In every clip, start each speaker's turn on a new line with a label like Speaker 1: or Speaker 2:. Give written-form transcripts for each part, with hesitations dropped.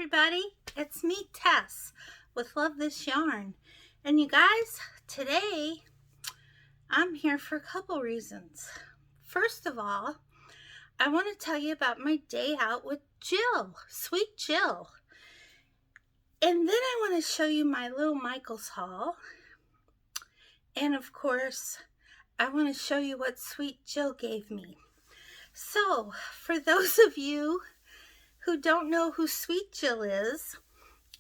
Speaker 1: everybody, it's me, Tess, with Love This Yarn. And you guys, today I'm here for a couple reasons. First of all, I want to tell you about my day out with Jill, sweet Jill. And then I want to show you my little Michael's haul. And of course, I want to show you what sweet Jill gave me. So, for those of you who don't know who Sweet Jill is,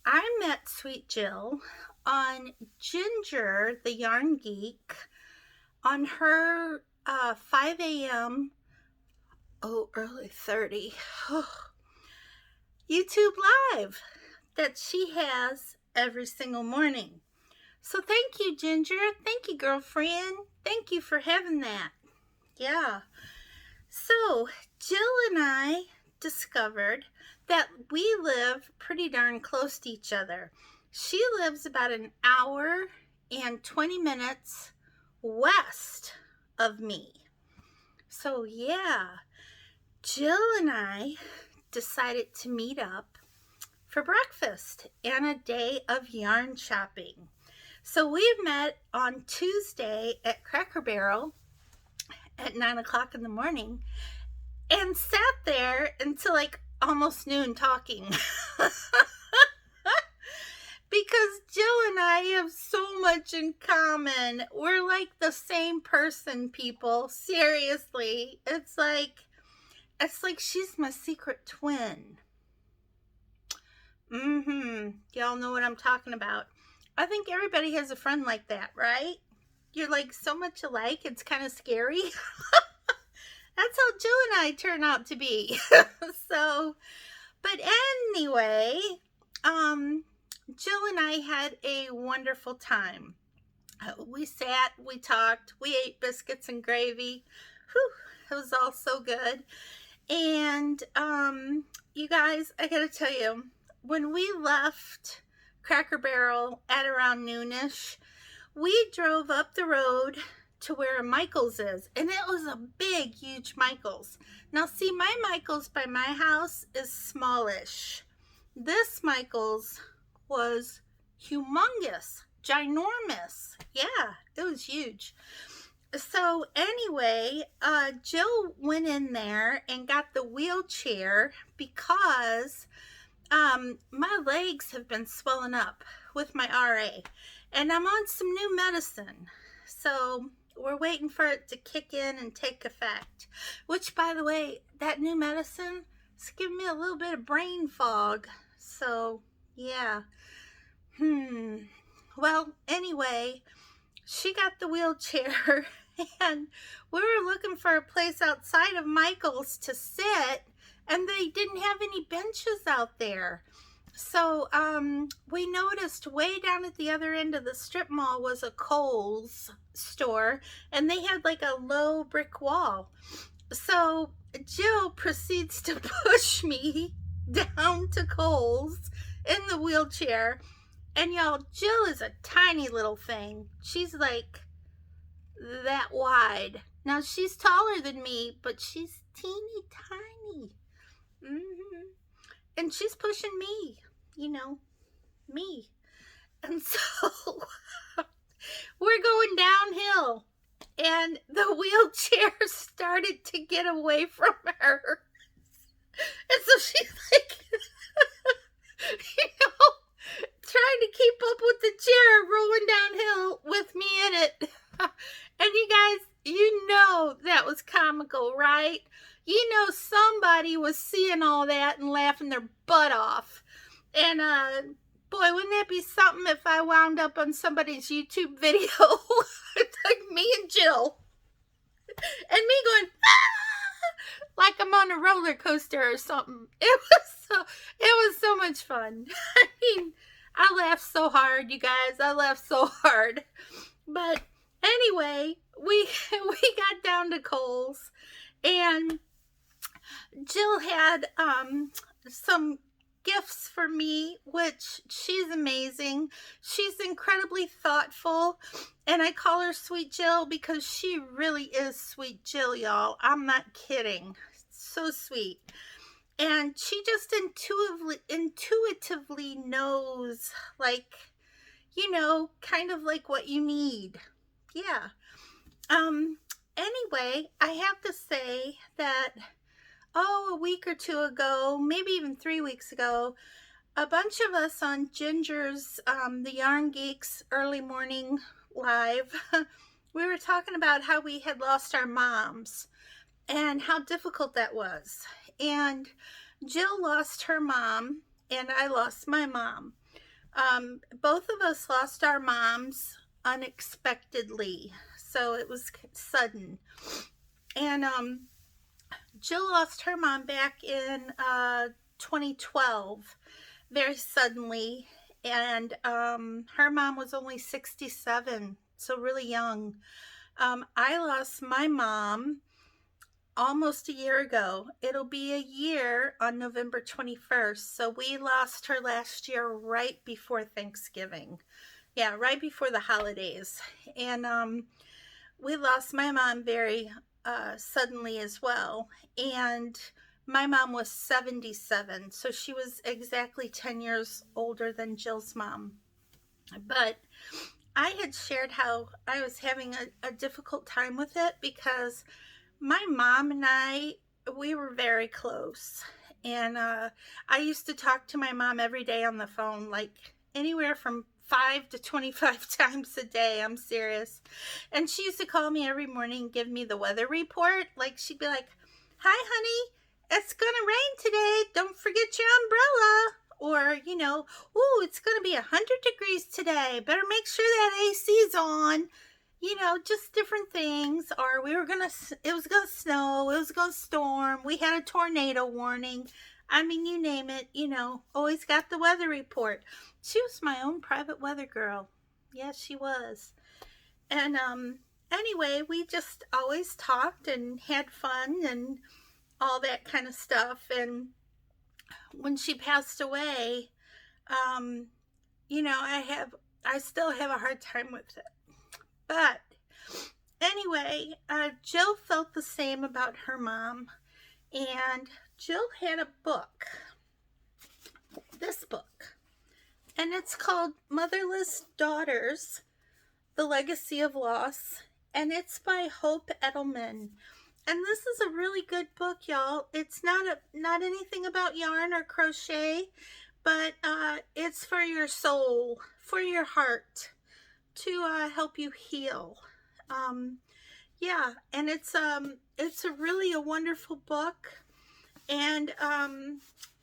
Speaker 1: I met Sweet Jill on Ginger, the Yarn Geek, on her 5 a.m. early 30 YouTube Live that she has every single morning. So thank you, Ginger. Thank you, girlfriend. Thank you for having that. Yeah. So Jill and I discovered that we live pretty darn close to each other. She lives about an hour and 20 minutes west of me. So yeah, Jill and I decided to meet up for breakfast and a day of yarn shopping. So we met on Tuesday at Cracker Barrel at 9 o'clock in the morning and sat there until like almost noon talking. Because Jill and I have so much in common. We're like the same person, people. Seriously. It's like she's my secret twin. Y'all know what I'm talking about. I think everybody has a friend like that, right? You're like so much alike, it's kind of scary. That's how Jill and I turn out to be. But anyway, Jill and I had a wonderful time. We sat, we talked, we ate biscuits and gravy. Whew, it was all so good. And you guys, I gotta tell you, when we left Cracker Barrel at around noonish, we drove up the road to where Michael's is, and it was a big, huge Michael's. Now, see, my Michael's by my house is smallish. This Michael's was humongous, ginormous. Yeah, it was huge. So anyway, Jill went in there and got the wheelchair because my legs have been swelling up with my RA, and I'm on some new medicine. So we're waiting for it to kick in and take effect. Which, by the way, that new medicine is giving me a little bit of brain fog. So, yeah. Well, anyway, she got the wheelchair, and we were looking for a place outside of Michael's to sit, and they didn't have any benches out there. So we noticed way down at the other end of the strip mall was a Kohl's store, and they had like a low brick wall. So Jill proceeds to push me down to Kohl's in the wheelchair. And y'all, Jill is a tiny little thing. She's like that wide. Now she's taller than me, but she's teeny tiny. And she's pushing me, me. And so we're going downhill, and the wheelchair started to get away from her. And so she's like, trying to keep up with the chair rolling downhill with me in it. And you guys, that was comical, right? Somebody was seeing all that and laughing their butt off. And boy, wouldn't that be something if I wound up on somebody's YouTube video? It's like me and Jill, and me going like I'm on a roller coaster or something. It was so much fun. I mean, I laughed so hard, you guys. I laughed so hard. But anyway, we got down to Kohl's, and Jill had some gifts for me, which she's amazing. She's incredibly thoughtful, and I call her Sweet Jill because she really is Sweet Jill, y'all. I'm not kidding. So sweet. And she just intuitively knows, like, kind of like what you need. Yeah. Anyway, I have to say that, a week or two ago, maybe even 3 weeks ago, a bunch of us on Ginger's, the Yarn Geeks Early Morning Live, we were talking about how we had lost our moms and how difficult that was. And Jill lost her mom, and I lost my mom. Both of us lost our moms unexpectedly, so it was sudden. And Jill lost her mom back in 2012, very suddenly, and her mom was only 67, so really young. I lost my mom almost a year ago. It'll be a year on November 21st. So we lost her last year right before Thanksgiving. Yeah, right before the holidays. And we lost my mom very suddenly as well. And my mom was 77. So she was exactly 10 years older than Jill's mom. But I had shared how I was having a difficult time with it because my mom and we were very close. And I used to talk to my mom every day on the phone, like anywhere from 5 to 25 times a day. I'm serious. And she used to call me every morning and give me the weather report. Like, she'd be like, "Hi, honey, it's going to rain today. Don't forget your umbrella." Or, "Ooh, it's going to be 100 degrees today. Better make sure that AC's on." Just different things. Or it was going to snow, it was going to storm, we had a tornado warning. I mean, you name it, always got the weather report. She was my own private weather girl. Yes, she was. And anyway, we just always talked and had fun and all that kind of stuff. And when she passed away, I still have a hard time with it. But anyway, Jill felt the same about her mom, and Jill had a book, this book, and it's called Motherless Daughters, The Legacy of Loss, and it's by Hope Edelman. And this is a really good book, y'all. It's not anything about yarn or crochet, but it's for your soul, for your heart, to help you heal. Yeah, and it's really a wonderful book, and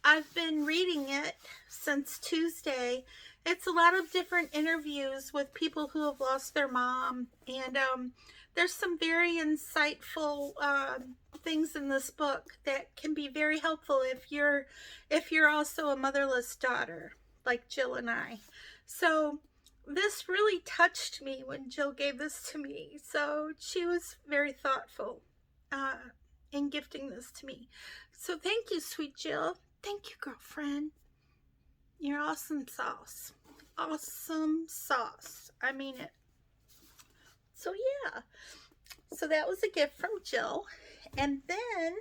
Speaker 1: I've been reading it since Tuesday. It's a lot of different interviews with people who have lost their mom, and there's some very insightful things in this book that can be very helpful if you're also a motherless daughter like Jill and I. So this really touched me when Jill gave this to me. So she was very thoughtful in gifting this to me. So thank you, sweet Jill. Thank you, girlfriend. You're awesome sauce. Awesome sauce. I mean it. So yeah. So that was a gift from Jill. And then,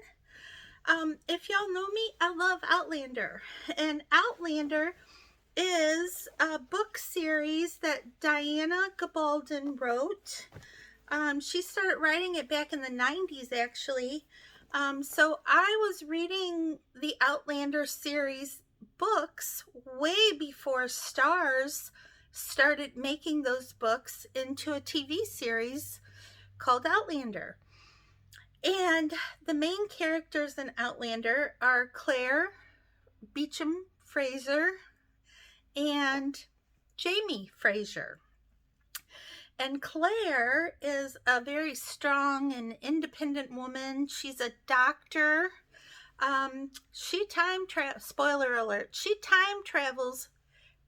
Speaker 1: if y'all know me, I love Outlander. And Outlander is a book series that Diana Gabaldon wrote. She started writing it back in the 90s, actually. So I was reading the Outlander series books way before Stars started making those books into a TV series called Outlander. And the main characters in Outlander are Claire Beecham Fraser and Jamie Fraser. And Claire is a very strong and independent woman. She's a doctor. Spoiler alert, she time travels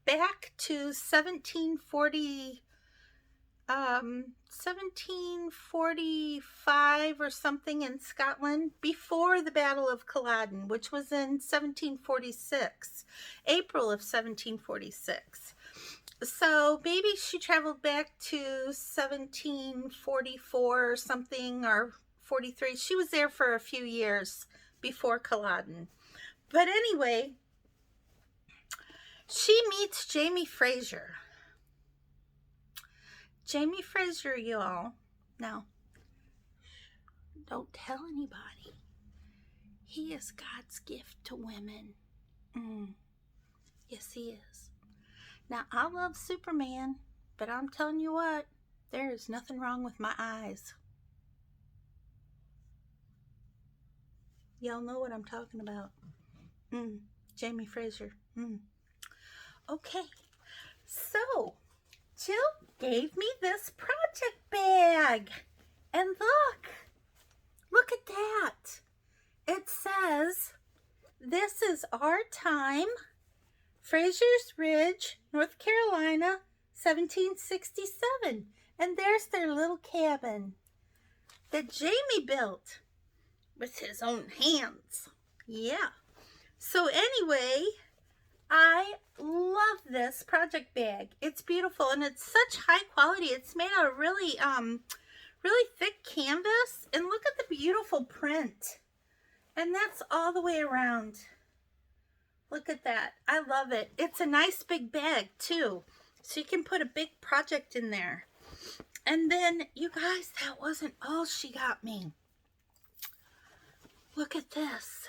Speaker 1: back to 1745 or something in Scotland before the Battle of Culloden, which was in 1746, April of 1746. So maybe she traveled back to 1744 or something, or 43. She was there for a few years before Culloden. But anyway, she meets Jamie Fraser. Jamie Fraser, y'all. Now, don't tell anybody. He is God's gift to women. Yes, he is. Now, I love Superman, but I'm telling you what, there is nothing wrong with my eyes. Y'all know what I'm talking about. Jamie Fraser. Okay, so Jill gave me this project bag. And look at that. It says, "This is our time, Fraser's Ridge, North Carolina, 1767. And there's their little cabin that Jamie built with his own hands. Yeah. So anyway, I love this project bag. It's beautiful and it's such high quality. It's made out of really thick canvas, and look at the beautiful print. And that's all the way around. Look at that. I love it. It's a nice big bag too, so you can put a big project in there. And then, you guys, that wasn't all she got me. Look at this.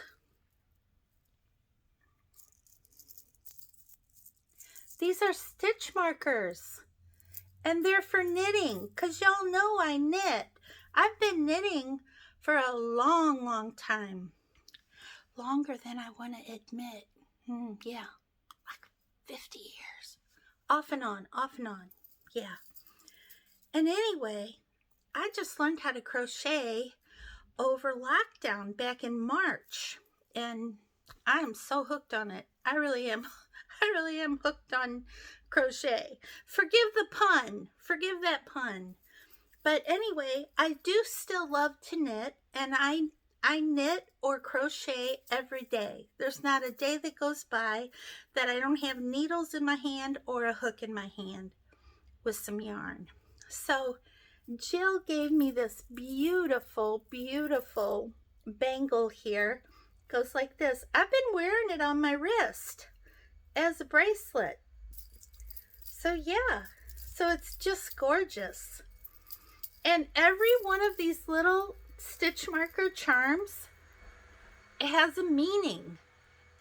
Speaker 1: These are stitch markers. And they're for knitting, because y'all know I knit. I've been knitting for a long, long time. Longer than I want to admit. Yeah, like 50 years. Off and on. Yeah. And anyway, I just learned how to crochet over lockdown back in March. And I am so hooked on it. I really am. I really am hooked on crochet. Forgive the pun. Forgive that pun. But anyway, I do still love to knit, and I knit or crochet every day. There's not a day that goes by that I don't have needles in my hand or a hook in my hand with some yarn. So Jill gave me this beautiful, beautiful bangle here. Goes like this. I've been wearing it on my wrist as a bracelet. So yeah, so it's just gorgeous. And every one of these little stitch marker charms, it has a meaning.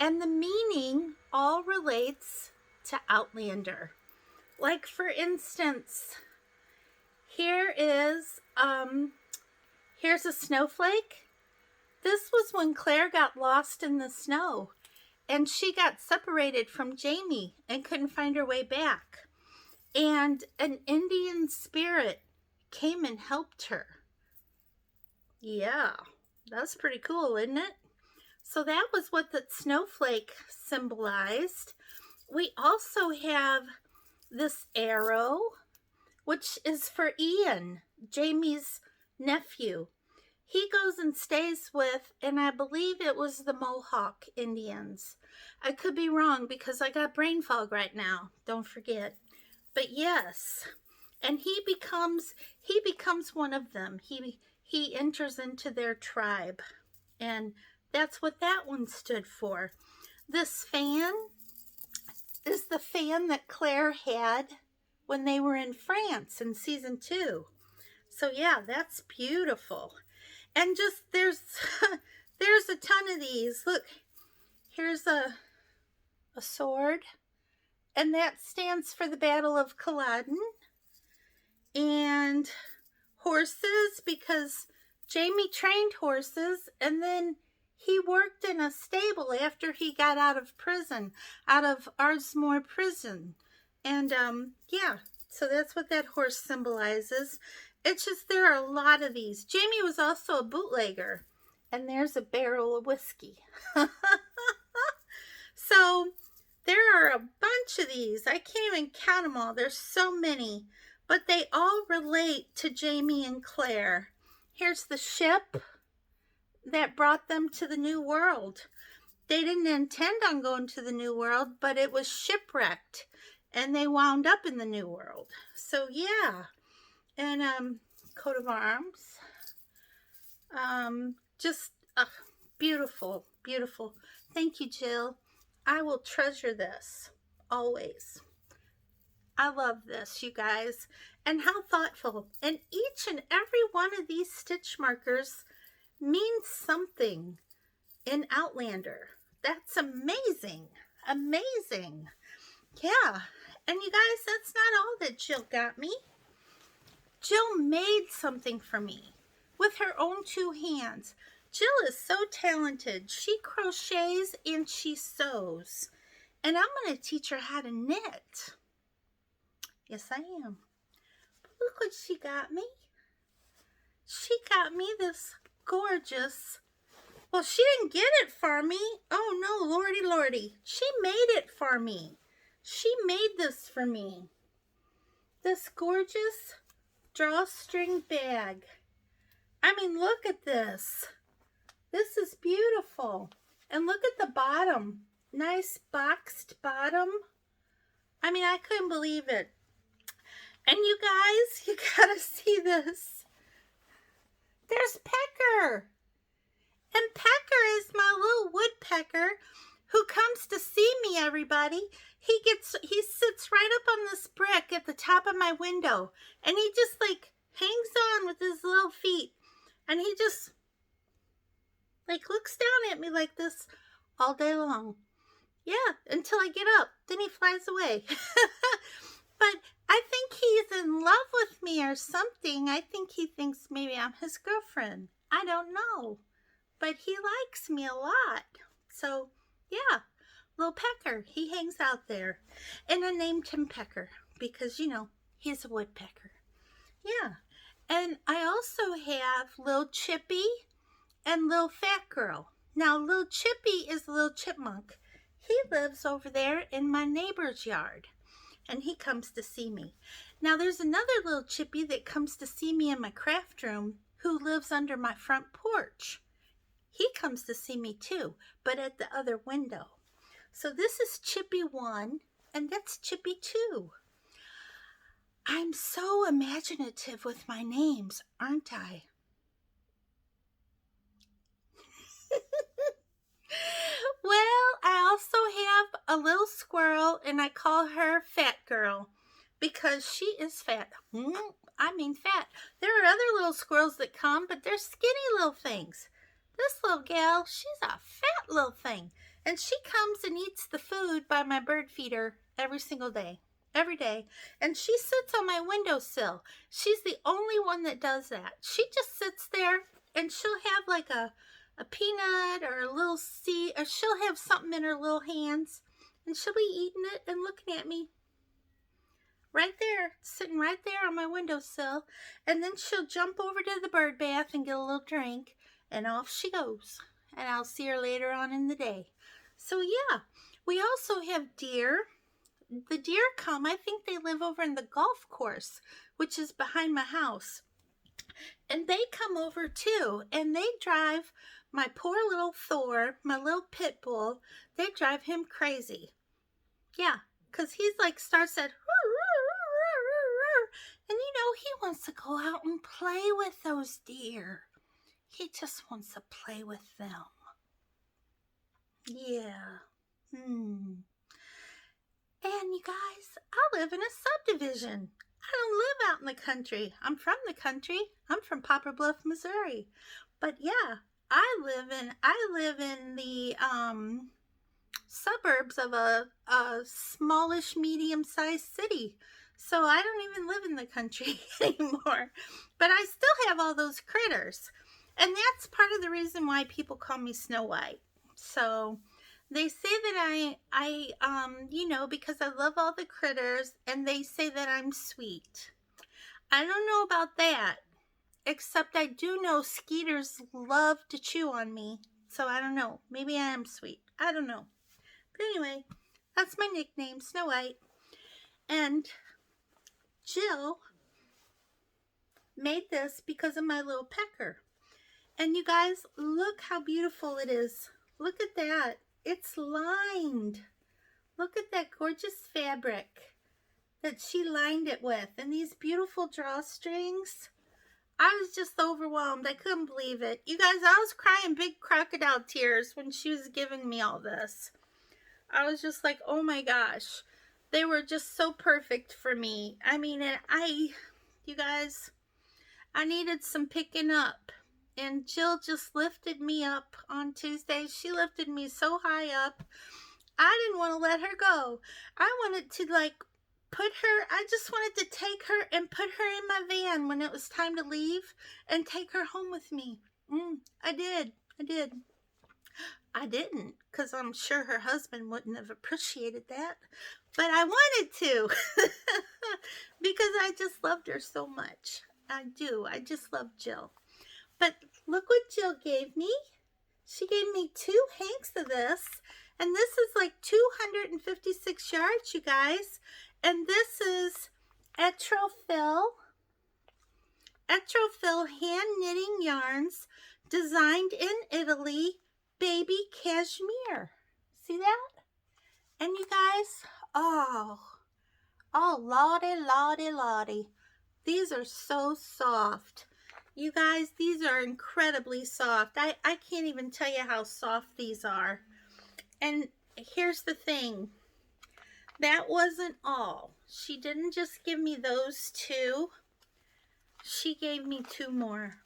Speaker 1: And the meaning all relates to Outlander. Like for instance, here is, here's a snowflake. This was when Claire got lost in the snow. And she got separated from Jamie and couldn't find her way back. And an Indian spirit came and helped her. Yeah, that's pretty cool, isn't it? So that was what the snowflake symbolized. We also have this arrow, which is for Ian, Jamie's nephew. He goes and stays with, and I believe it was the Mohawk Indians. I could be wrong because I got brain fog right now. Don't forget. But yes, and he becomes one of them. He enters into their tribe, and that's what that one stood for. This fan is the fan that Claire had when they were in France in season 2. So yeah, that's beautiful. And just there's a ton of these. Look, here's a sword, and that stands for the Battle of Culloden. And horses, because Jamie trained horses, and then he worked in a stable after he got out of prison, out of Ardmore prison. And yeah, so that's what that horse symbolizes. It's just, there are a lot of these. Jamie was also a bootlegger. And there's a barrel of whiskey. So there are a bunch of these. I can't even count them all. There's so many. But they all relate to Jamie and Claire. Here's the ship that brought them to the New World. They didn't intend on going to the New World, but it was shipwrecked. And they wound up in the New World. So yeah. And coat of arms. Just beautiful, beautiful. Thank you, Jill. I will treasure this always. I love this, you guys. And how thoughtful. And each and every one of these stitch markers means something in Outlander. That's amazing. Amazing. Yeah. And you guys, that's not all that Jill got me. Jill made something for me with her own two hands. Jill is so talented. She crochets and she sews. And I'm going to teach her how to knit. Yes, I am. But look what she got me. She got me this gorgeous... Well, she didn't get it for me. Oh, no, lordy, lordy. She made it for me. She made this for me. This gorgeous drawstring bag. I mean, look at this. This is beautiful. And look at the bottom. Nice boxed bottom. I mean, I couldn't believe it. And you guys, you gotta see this. There's Pecker. And Pecker is my little woodpecker who comes to see me, everybody. He sits right up on this brick at the top of my window. And he just like hangs on with his little feet. And he just like looks down at me like this all day long. Yeah, until I get up. Then he flies away. But I think he's in love with me or something. I think he thinks maybe I'm his girlfriend. I don't know. But he likes me a lot. So, yeah, little Pecker, he hangs out there. And I named him Pecker because, you know, he's a woodpecker. Yeah. And I also have little Chippy and little Fat Girl. Now, little Chippy is a little chipmunk. He lives over there in my neighbor's yard. And he comes to see me. Now, there's another little Chippy that comes to see me in my craft room who lives under my front porch. He comes to see me too, but at the other window. So this is Chippy 1, and that's Chippy 2. I'm so imaginative with my names, aren't I? Well, I also have a little squirrel, and I call her Fat Girl because she is fat. I mean fat. There are other little squirrels that come, but they're skinny little things. This little gal, she's a fat little thing. And she comes and eats the food by my bird feeder every single day. Every day. And she sits on my windowsill. She's the only one that does that. She just sits there and she'll have like a peanut or a little seed, or she'll have something in her little hands. And she'll be eating it and looking at me. Right there, sitting right there on my windowsill. And then she'll jump over to the bird bath and get a little drink. And off she goes. And I'll see her later on in the day. So yeah, we also have deer. The deer come, I think they live over in the golf course, which is behind my house. And they come over too. And they drive my poor little Thor, my little pit bull, they drive him crazy. Yeah, because he's like starts at, and you know, he wants to go out and play with those deer. He just wants to play with them. Yeah. And you guys, I live in a subdivision. I don't live out in the country. I'm from the country. I'm from Poplar Bluff, Missouri. But yeah, I live in the suburbs of a smallish, medium-sized city. So I don't even live in the country anymore. But I still have all those critters. And that's part of the reason why people call me Snow White. So they say that I you know, because I love all the critters, and they say that I'm sweet. I don't know about that, except I do know skeeters love to chew on me. So I don't know. Maybe I am sweet. I don't know. But anyway, that's my nickname, Snow White. And Jill made this because of my little pecker. And you guys, look how beautiful it is. Look at that. It's lined. Look at that gorgeous fabric that she lined it with. And these beautiful drawstrings. I was just overwhelmed. I couldn't believe it. You guys, I was crying big crocodile tears when she was giving me all this. I was just like, oh my gosh. They were just so perfect for me. I mean, you guys, I needed some picking up. And Jill just lifted me up on Tuesday. She lifted me so high up. I didn't want to let her go. I wanted to I just wanted to take her and put her in my van when it was time to leave and take her home with me. I did. I didn't, because I'm sure her husband wouldn't have appreciated that. But I wanted to because I just loved her so much. I do. I just love Jill. But look what Jill gave me. She gave me 2 hanks of this. And this is like 256 yards, you guys. And this is Etrofil hand knitting yarns designed in Italy, baby cashmere. See that? And you guys, oh, lordy. These are so soft. You guys, these are incredibly soft. I can't even tell you how soft these are. And here's the thing. That wasn't all. She didn't just give me those 2. She gave me 2 more.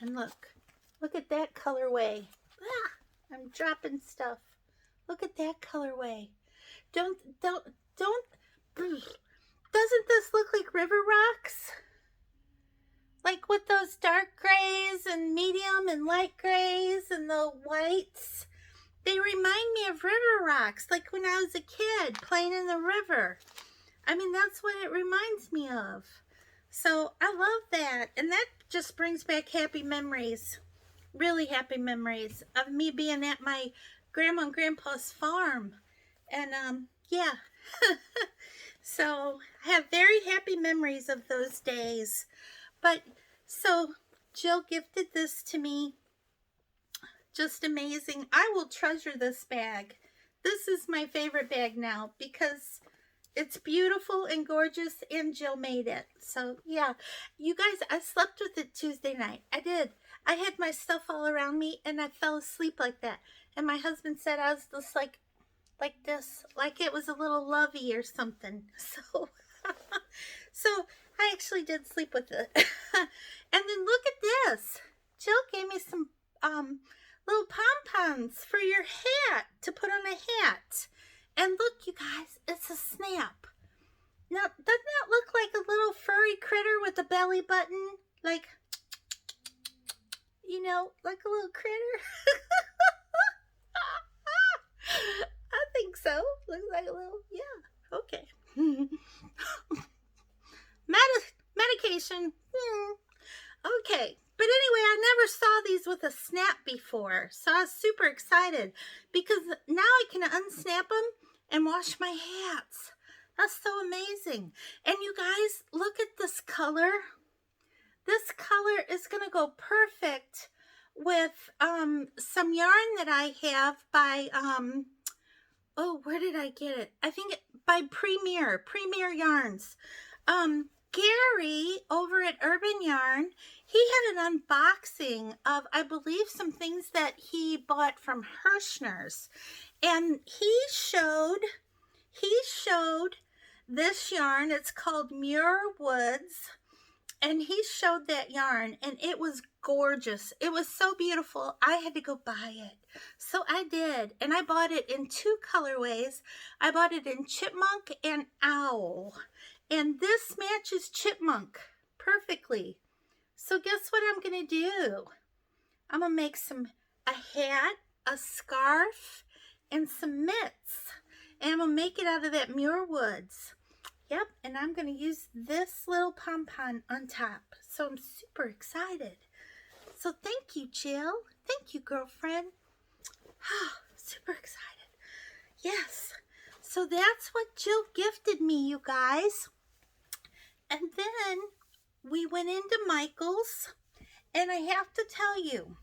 Speaker 1: And look at that colorway. I'm dropping stuff. Look at that colorway. Doesn't this look like river rocks? Like with those dark grays and medium and light grays and the whites. They remind me of river rocks, like when I was a kid playing in the river. I mean, that's what it reminds me of. So I love that. And that just brings back happy memories, really happy memories of me being at my grandma and grandpa's farm. And yeah, so I have very happy memories of those days. But so Jill gifted this to me. Just amazing. I will treasure this bag. This is my favorite bag now because it's beautiful and gorgeous, and Jill made it. So yeah, you guys, I slept with it Tuesday night. I did. I had my stuff all around me and I fell asleep like that. And my husband said I was just like this, like it was a little lovey or something. So so I actually did sleep with it. And then look at this. Jill gave me some little pom-poms for your hat, to put on a hat. And look, you guys, it's a snap. Now, doesn't that look like a little furry critter with a belly button? Like, you know, like a little critter? I think so. Looks like a little, yeah, okay. Medication. Okay. But anyway, I never saw these with a snap before, so I was super excited because now I can unsnap them and wash my hats. That's so amazing. And you guys, look at this color. This color is going to go perfect with some yarn that I have by, oh, where did I get it? I think by Premier Yarns. Gary over at Urban Yarn, he had an unboxing of, I believe, some things that he bought from Hirschner's. And he showed this yarn. It's called Muir Woods. And he showed that yarn, and it was gorgeous. It was so beautiful. I had to go buy it. So I did. And I bought it in 2 colorways. I bought it in Chipmunk and Owl. And this matches Chipmunk perfectly. So guess what I'm going to do? I'm going to make a hat, a scarf, and some mitts. And I'm going to make it out of that Muir Woods. Yep, and I'm going to use this little pom-pom on top. So I'm super excited. So thank you, Jill. Thank you, girlfriend. Oh, super excited. Yes. So that's what Jill gifted me, you guys. And then we went into Michael's, and I have to tell you,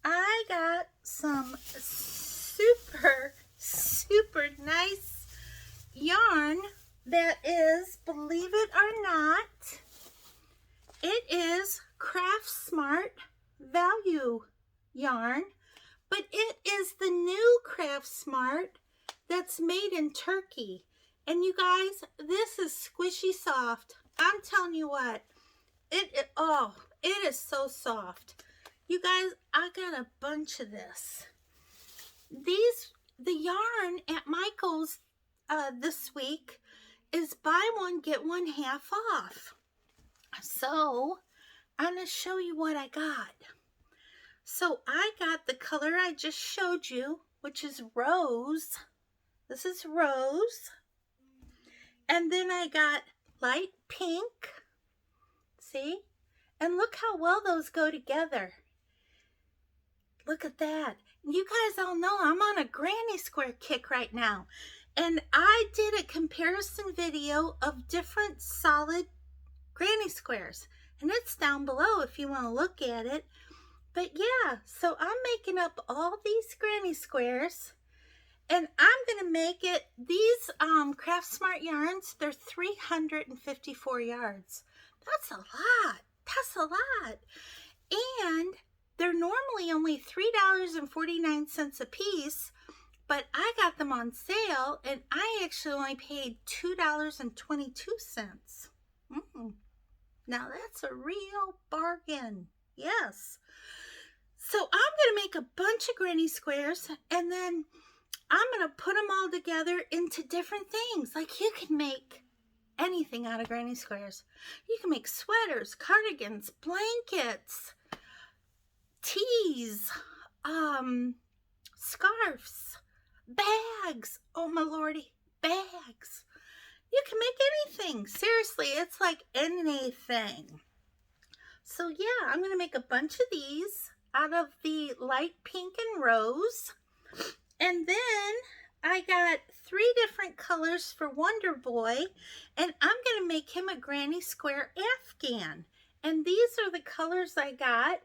Speaker 1: I got some super, super nice yarn that is, believe it or not, It is Craft Smart Value yarn, but it is the new Craft Smart that's made in Turkey. And you guys, this is squishy soft. I'm telling you what, oh, it is so soft. You guys, I got a bunch of this. The yarn at Michael's this week is buy one, get one half off. So I'm going to show you what I got. So I got the color I just showed you, which is rose. This is rose. And then I got light pink. See? And look how well those go together. Look at that. You guys all know I'm on a granny square kick right now. And I did a comparison video of different solid granny squares. And it's down below if you want to look at it. But yeah, so I'm making up all these granny squares. And I'm going to make it, these Craft Smart yarns, they're 354 yards. That's a lot. That's a lot. And they're normally only $3.49 a piece, but I got them on sale and I actually only paid $2.22. Now that's a real bargain. Yes. So I'm going to make a bunch of granny squares and then I'm going to put them all together into different things. Like you can make anything out of granny squares. You can make sweaters, cardigans, blankets, tees, scarves, bags. Oh my lordy, bags. You can make anything. Seriously, it's like anything. So yeah, I'm going to make a bunch of these out of the light pink and rose. And then I got 3 different colors for Wonder Boy, and I'm going to make him a granny square Afghan. And these are the colors I got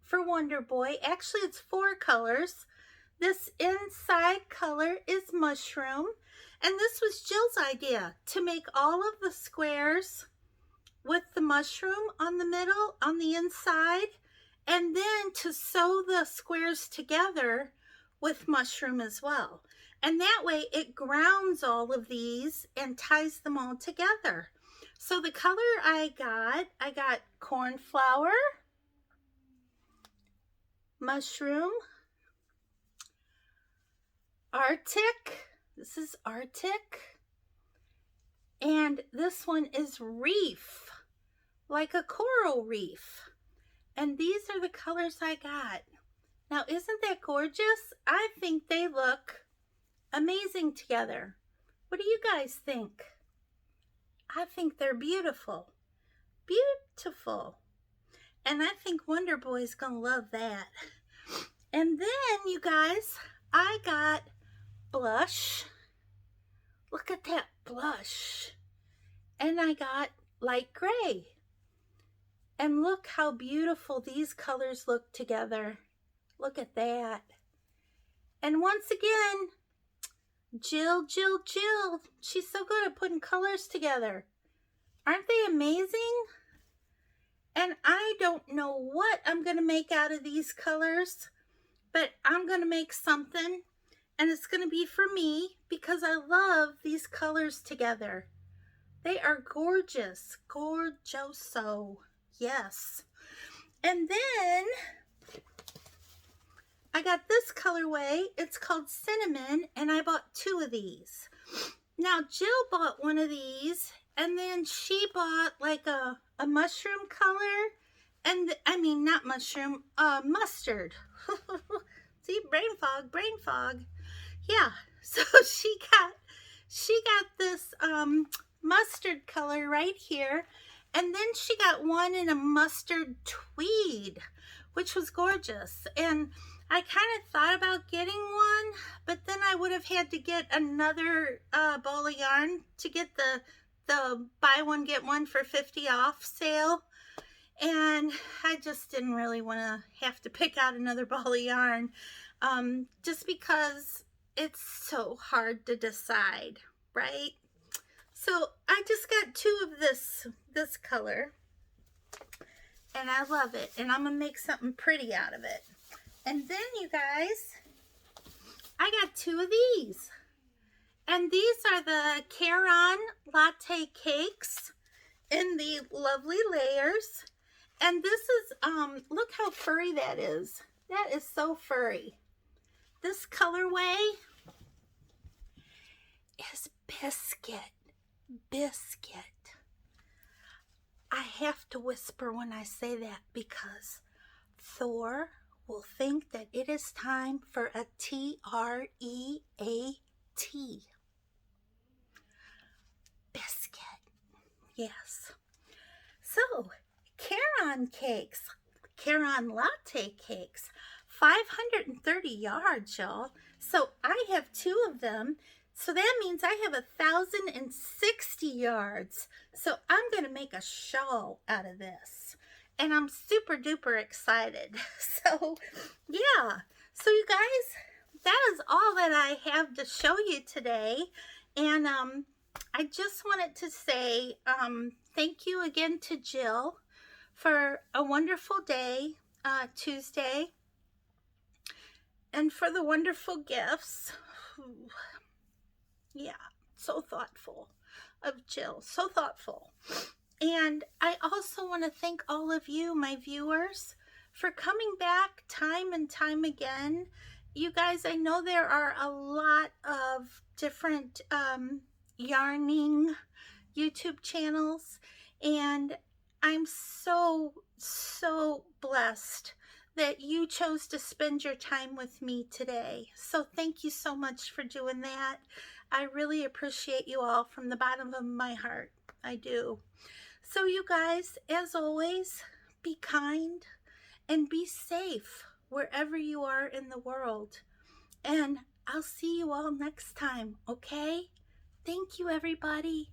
Speaker 1: for Wonder Boy. Actually, it's 4 colors. This inside color is mushroom, and this was Jill's idea to make all of the squares with the mushroom on the middle, on the inside, and then to sew the squares together with mushroom as well. And that way it grounds all of these and ties them all together. So the color I got cornflower, mushroom, Arctic. This is Arctic. And this one is reef, like a coral reef. And these are the colors I got. Now, isn't that gorgeous? I think they look amazing together. What do you guys think? I think they're beautiful. Beautiful. And I think Wonder Boy's gonna love that. And then, you guys, I got blush. Look at that blush. And I got light gray. And look how beautiful these colors look together. Look at that. And once again, Jill, she's so good at putting colors together. Aren't they amazing? And I don't know what I'm going to make out of these colors, but I'm going to make something, and it's going to be for me because I love these colors together. They are gorgeous. Gorgeoso. Yes. And then I got this colorway. It's called Cinnamon, and I bought 2 of these. Now, Jill bought one of these, and then she bought like a mushroom color, and I mean, not mushroom, mustard. See, brain fog. Yeah, so she got this mustard color right here, and then she got one in a mustard tweed, which was gorgeous. And I kind of thought about getting one, but then I would have had to get another ball of yarn to get the buy one get one for 50 off sale, and I just didn't really want to have to pick out another ball of yarn, just because it's so hard to decide, right? So I just got 2 of this color, and I love it. And I'm going to make something pretty out of it. And then, you guys, I got 2 of these. And these are the Caron Latte cakes in the lovely layers. And this is, look how furry that is. That is so furry. This colorway is biscuit. Biscuit. I have to whisper when I say that because Thor will think that it is time for a TREAT. Biscuit. Yes. So, Caron cakes. Caron Latte cakes. 530 yards, y'all. So I have 2 of them. So that means I have 1,060 yards. So I'm going to make a shawl out of this. And I'm super duper excited. So, yeah. So you guys, that is all that I have to show you today. And I just wanted to say thank you again to Jill for a wonderful day, Tuesday. And for the wonderful gifts. Yeah, so thoughtful of Jill. So thoughtful. And I also want to thank all of you, my viewers, for coming back time and time again. You guys, I know there are a lot of different yarning YouTube channels. And I'm so blessed that you chose to spend your time with me today. So thank you so much for doing that. I really appreciate you all from the bottom of my heart. I do. So you guys, as always, be kind and be safe wherever you are in the world. And I'll see you all next time, okay? Thank you, everybody.